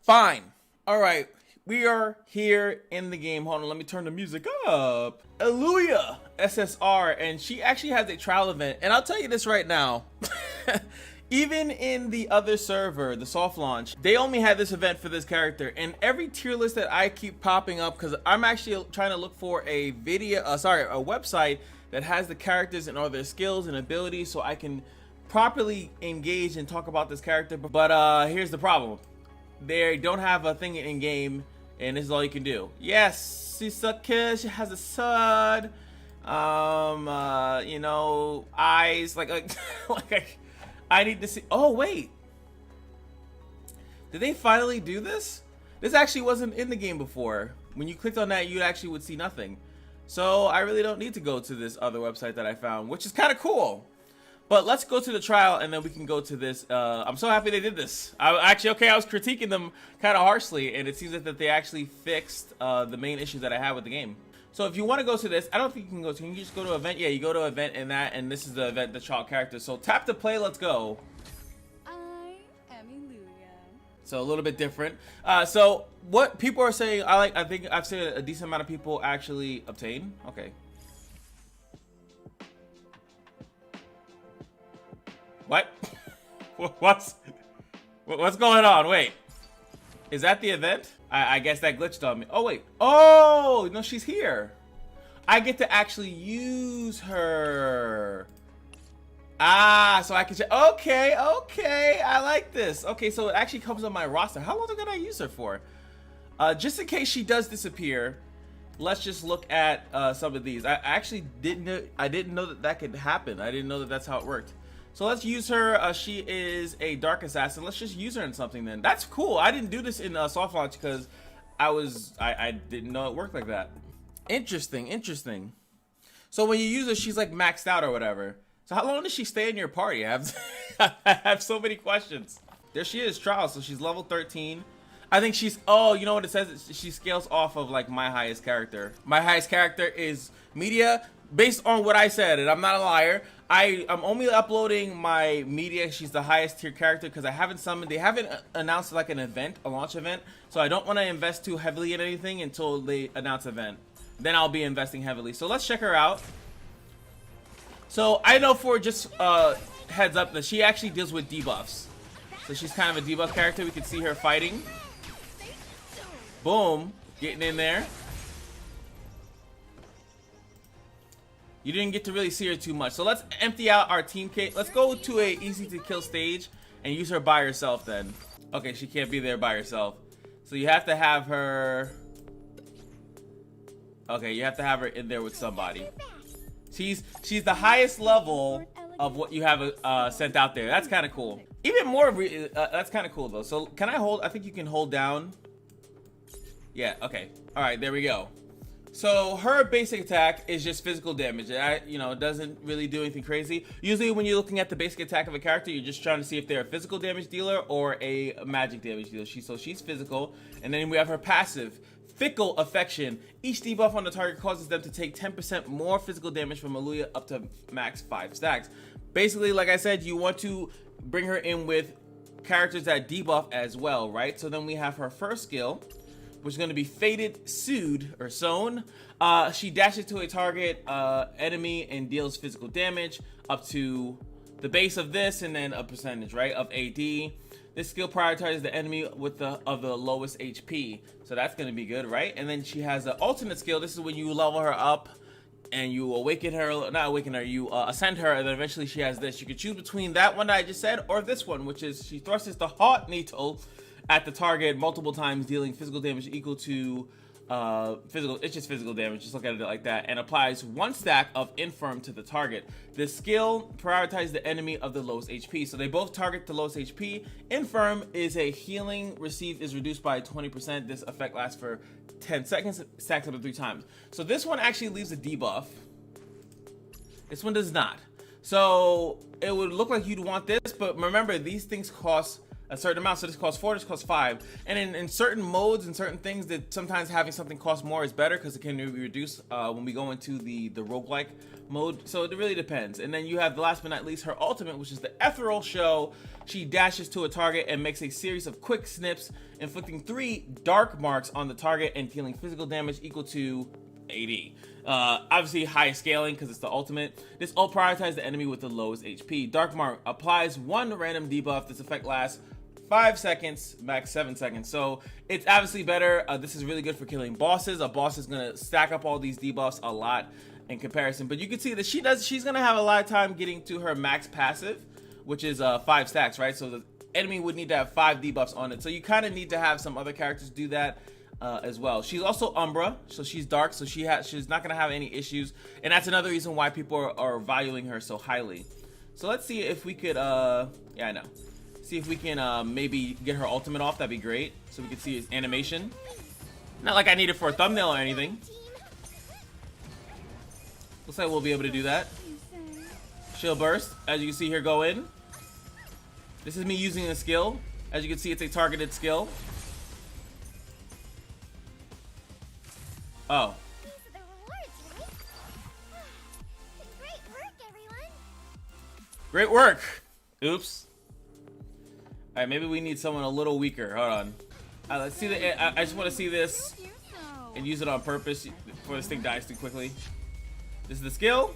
Fine. All right. We are here in the game. Hold on, let me turn the music up. ELUYA SSR, and she actually has a trial event. And I'll tell you this right now. Even in the other server, the soft launch, they only had this event for this character. And every tier list that I keep popping up, because I'm actually trying to look for a video, a website that has the characters and all their skills and abilities, so I can properly engage and talk about this character. But here's the problem: they don't have a thing in game, and this is all you can do. Yes, she's a kid. She has a son. You know, eyes like I need to see. Oh wait, did they finally do this? This actually wasn't in the game before. When you clicked on that, you actually would see nothing. So I really don't need to go to this other website that I found, which is kind of cool. But let's go to the trial, and then we can go to this. I'm so happy they did this. I was critiquing them kind of harshly, and it seems that they actually fixed the main issue that I had with the game. So if you want to go to this, I don't think you can go to. Can you just go to event? Yeah, you go to event and that, and this is the event, the child character. So tap to play. Let's go. I am ELUYA. So a little bit different. So what people are saying, I think I've seen a decent amount of people actually obtain. Okay. What? What's going on? Wait, is that the event? I guess that glitched on me. Oh wait. Oh no, she's here. I get to actually use her. Ah, so I can. Okay, I like this. Okay, so it actually comes on my roster. How long did I use her for? Just in case she does disappear, let's just look at some of these. I actually didn't know that could happen. I didn't know that that's how it worked. So let's use her. She is a dark assassin. Let's just use her in something then. That's cool. I didn't do this in soft launch because I didn't know it worked like that. Interesting. So when you use her, she's like maxed out or whatever. So how long does she stay in your party? I have so many questions. There she is, trial. So she's level 13. I think she's, oh, you know what it says? She scales off of like my highest character. My highest character is media, based on what I said, and I'm not a liar. I'm only uploading my media. She's the highest tier character because I haven't summoned. They haven't announced like an event, a launch event. So I don't want to invest too heavily in anything until they announce event. Then I'll be investing heavily. So let's check her out. So I know for just heads up that she actually deals with debuffs. So she's kind of a debuff character. We can see her fighting. Boom, getting in there. You didn't get to really see her too much. So let's empty out our team kit. Let's go to a easy to kill stage and use her by herself then. Okay, she can't be there by herself. So you have to have her. Okay, you have to have her in there with somebody. She's the highest level of what you have sent out there. That's kind of cool. Even more, that's kind of cool though. So can I hold? I think you can hold down. Yeah, okay. All right, there we go. So her basic attack is just physical damage. It doesn't really do anything crazy. Usually when you're looking at the basic attack of a character, you're just trying to see if they're a physical damage dealer or a magic damage dealer. So she's physical. And then we have her passive, Fickle Affection. Each debuff on the target causes them to take 10% more physical damage from ELUYA up to max 5 stacks. Basically, like I said, you want to bring her in with characters that debuff as well, right? So then we have her first skill, which is going to be Fated Soothe or Sewn. She dashes to a target enemy and deals physical damage up to the base of this, and then a percentage, right, of AD. This skill prioritizes the enemy with the lowest HP, so that's going to be good, right? And then she has an alternate skill. This is when you level her up and you awaken her, not awaken her, you ascend her, and then eventually she has this. You can choose between that one that I just said or this one, which is she thrusts the hot needle at the target multiple times, dealing physical damage equal to it's just physical damage, just look at it like that, and applies 1 stack of infirm to the target. This skill prioritizes the enemy of the lowest HP, so they both target the lowest HP. Infirm is a healing received is reduced by 20%. This effect lasts for 10 seconds, stacks up to 3 times. So this one actually leaves a debuff. This one does not. So it would look like you'd want this, but remember, these things cost a certain amount. So this costs 4, this costs 5. And in certain modes and certain things, that sometimes having something cost more is better because it can be reduced when we go into the roguelike mode. So it really depends. And then you have, the last but not least, her ultimate, which is the Ethereal Show. She dashes to a target and makes a series of quick snips, inflicting 3 dark marks on the target and dealing physical damage equal to 80. Obviously high scaling because it's the ultimate. This ult prioritizes the enemy with the lowest HP. Dark Mark applies 1 random debuff. This effect lasts 5 seconds, max 7 seconds. So it's obviously better. This is really good for killing bosses. A boss is gonna stack up all these debuffs a lot in comparison. But you can see that she's gonna have a lot of time getting to her max passive, which is 5 stacks, right? So the enemy would need to have 5 debuffs on it. So you kind of need to have some other characters do that. As well. She's also Umbra, so she's dark, so she's not gonna have any issues, and that's another reason why people are valuing her so highly. So let's see if we could yeah, I know, see if we can maybe get her ultimate off. That'd be great, so we can see his animation. Not like I need it for a thumbnail or anything. Looks like we'll be able to do that. Shield burst, as you can see here, go in. This is me using a skill. As you can see, it's a targeted skill. Oh. These are the rewards, right? Great work, everyone. Great work. Oops. All right, maybe we need someone a little weaker. Hold on. Let's see the. I just want to see this and use it on purpose before this thing dies too quickly. This is the skill.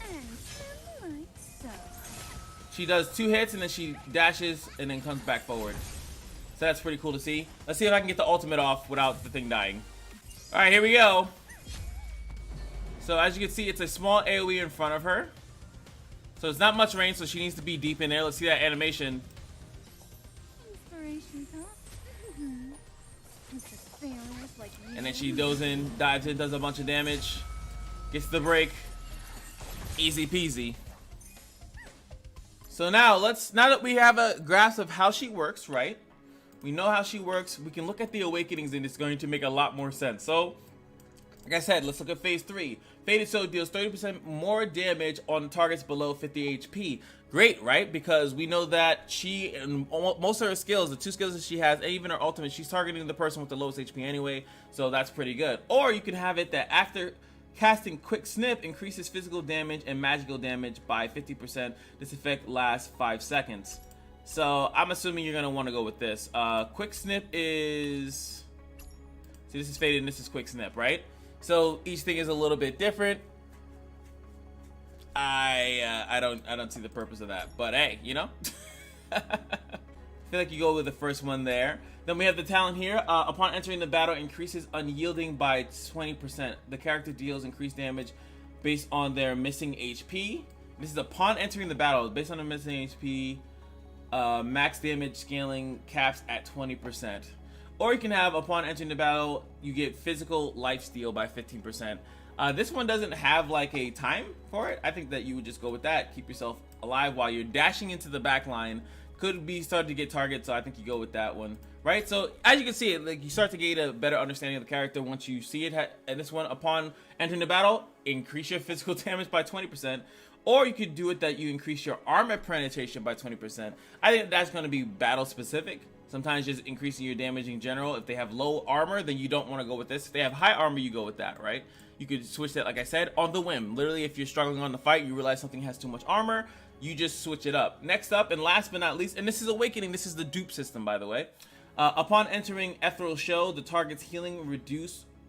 And like so. She does 2 hits and then she dashes and then comes back forward. So that's pretty cool to see. Let's see if I can get the ultimate off without the thing dying. All right, here we go. So as you can see, it's a small AoE in front of her. So it's not much range, so she needs to be deep in there. Let's see that animation. Inspiration, huh? Mr. Failures like you. And then she goes in, dives in, does a bunch of damage, gets the break. Easy peasy. So now that we have a grasp of how she works, right? We know how she works. We can look at the awakenings and it's going to make a lot more sense. So, like I said, let's look at phase 3. Faded Soul deals 30% more damage on targets below 50 HP. Great, right? Because we know that she, and most of her skills, the 2 skills that she has, and even her ultimate, she's targeting the person with the lowest HP anyway. So that's pretty good. Or you can have it that after casting Quick Snip increases physical damage and magical damage by 50%. This effect lasts 5 seconds. So I'm assuming you're gonna want to go with this. Quick Snip is, see, this is Faded and this is Quick Snip, right? So each thing is a little bit different. I don't see the purpose of that, but hey, you know. I feel like you go with the first one there. Then we have the talent here. Upon entering the battle, increases unyielding by 20%. The character deals increased damage based on their missing HP. This is upon entering the battle. Based on their missing HP, max damage scaling caps at 20%. Or you can have, upon entering the battle, you get physical lifesteal by 15%. This one doesn't have like a time for it. I think that you would just go with that. Keep yourself alive while you're dashing into the back line. Could be starting to get targets, so I think you go with that one, right? So as you can see, like, you start to gain a better understanding of the character once you see it. And this one, upon entering the battle, increase your physical damage by 20%. Or you could do it that you increase your armor penetration by 20%. I think that's going to be battle specific. Sometimes just increasing your damage in general. If they have low armor, then you don't want to go with this. If they have high armor, you go with that, right? You could switch that, like I said, on the whim. Literally, if you're struggling on the fight, you realize something has too much armor, you just switch it up. Next up, and last but not least, and this is Awakening, this is the dupe system, by the way. Upon entering Ethereal Show, the target's healing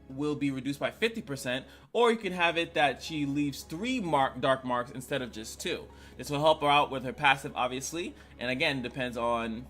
will be reduced by 50%, or you can have it that she leaves 3 dark marks instead of just 2. This will help her out with her passive, obviously, and again, depends on,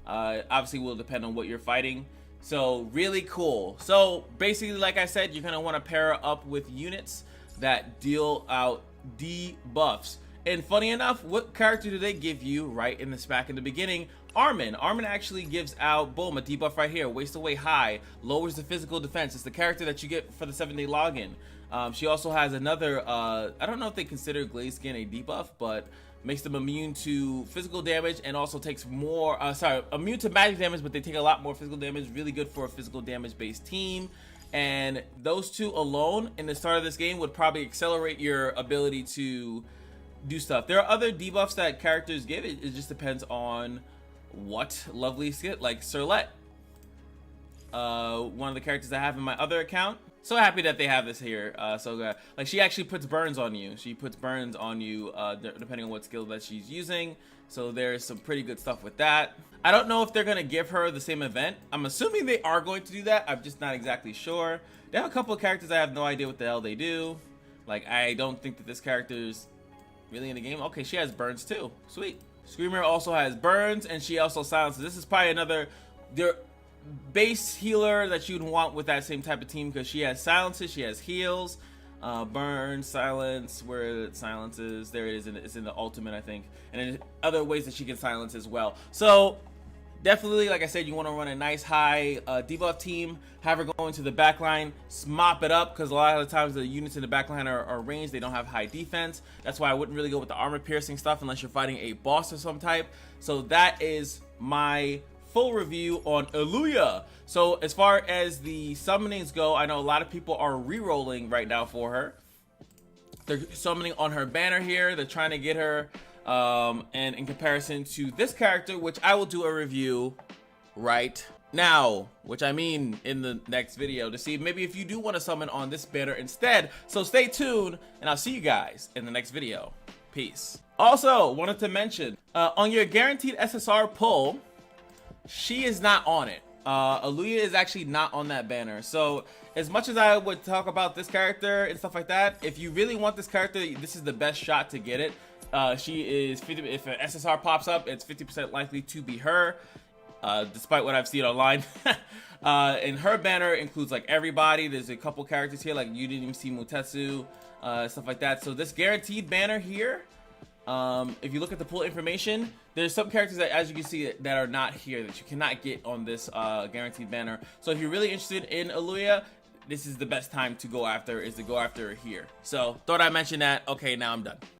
obviously will depend on what you're fighting. So really cool. So basically, like I said, you're gonna want to pair her up with units that deal out debuffs. And funny enough, what character do they give you right in this back in the beginning? Armin. Armin actually gives out, boom, a debuff right here. Waste away high, lowers the physical defense. It's the character that you get for the 7-day login. She also has another, I don't know if they consider Glaze Skin a debuff, but makes them immune to physical damage and also takes more, immune to magic damage, but they take a lot more physical damage. Really good for a physical damage based team. And those 2 alone in the start of this game would probably accelerate your ability to do stuff. There are other debuffs that characters give. It just depends on what lovely skit like Serlet. One of the characters I have in my other account. So happy that they have this here. Like she actually puts burns on you. She puts burns on you depending on what skill that she's using. So there's some pretty good stuff with that. I don't know if they're gonna give her the same event. I'm assuming they are going to do that. I'm just not exactly sure. They have a couple of characters I have no idea what the hell they do. Like I don't think that this character is really in the game. Okay, she has burns too. Sweet. Screamer also has burns and she also silences. This is probably another base healer that you'd want with that same type of team because she has silences, she has heals, burn, silence, where it silences, there it is, it's in the ultimate I think, and then other ways that she can silence as well. So definitely, like I said, you want to run a nice high debuff team, have her go into the backline, mop it up, because a lot of the times the units in the backline are ranged, they don't have high defense. That's why I wouldn't really go with the armor piercing stuff unless you're fighting a boss of some type. So that is my full review on ELUYA. So as far as the summonings go, I know a lot of people are re-rolling right now for her. They're summoning on her banner here. They're trying to get her and in comparison to this character, which I will do a review right now, which I mean in the next video, to see maybe if you do want to summon on this banner instead. So stay tuned and I'll see you guys in the next video. Peace. Also wanted to mention on your guaranteed SSR pull, she is not on it. ELUYA is actually not on that banner. So as much as I would talk about this character and stuff like that, if you really want this character, this is the best shot to get it. She is 50, if an SSR pops up, it's 50% likely to be her, despite what I've seen online. And her banner includes like everybody. There's a couple characters here, like you didn't even see Mutetsu, stuff like that. So this guaranteed banner here, if you look at the pull information, there's some characters that, as you can see, that are not here, that you cannot get on this guaranteed banner. So if you're really interested in ELUYA, this is the best time to go after, is to go after here. So thought I'd mention that. Okay, now I'm done.